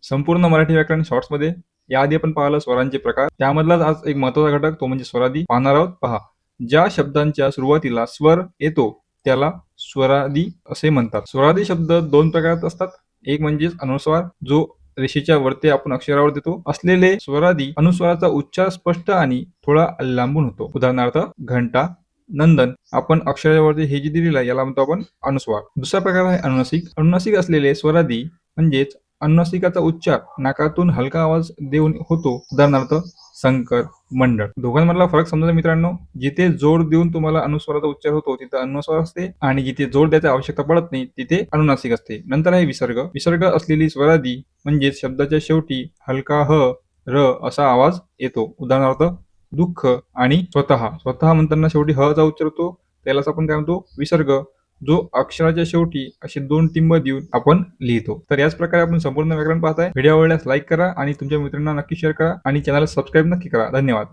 संपूर्ण मराठी व्याकरण शॉर्ट्समध्ये याआधी आपण पाहिलं स्वरांचे प्रकार. त्यामधलाच आज एक महत्त्वाचा घटक तो म्हणजे स्वरादी पाहणार आहोत. पहा, ज्या शब्दांच्या सुरुवातीला स्वर येतो त्याला स्वरादी असे म्हणतात. स्वरादी शब्द दोन प्रकारात असतात. एक म्हणजे अनुस्वार, जो रेषेच्या वरती आपण अक्षरावर देतो असलेले स्वरादी अनुस्वाराचा उच्चार स्पष्ट आणि थोडा लांबून होतो. उदाहरणार्थ घंटा, नंदन. आपण अक्षरावरती हे जे दिलेलं आहे याला म्हणतो आपण अनुस्वार. दुसरा प्रकार आहे अनुनासिक. अनुनासिक असलेले स्वरादी म्हणजेच अनुनासिकाचा उच्चार नाकातून हलका आवाज देऊन होतो. उदाहरणार्थ संकर, मंडळ. दोघांमधला फरक समजा मित्रांनो, जिथे जोर देऊन तुम्हाला अनुस्वाराचा उच्चार होतो तिथे अनुस्वार असते आणि जिथे जोर द्यायची आवश्यकता पडत नाही तिथे अनुनासिक असते. नंतर आहे विसर्ग. विसर्ग असलेली स्वरादी म्हणजे शब्दाच्या शेवटी हलका ह, र असा आवाज येतो. उदाहरणार्थ दुःख आणि स्वतः. स्वतः म्हणताना शेवटी ह चा उच्चार होतो, त्यालाच आपण काय म्हणतो विसर्ग, जो अक्षराच्या शेवटी असे दोन टिंब देऊन आपण लिहितो. तर याच प्रकारे आपण संपूर्ण व्याकरण पाहताय. व्हिडिओ आवडल्यास लाईक करा आणि तुमच्या मित्रांना नक्की शेअर करा आणि चॅनलला सबस्क्राईब नक्की करा. धन्यवाद.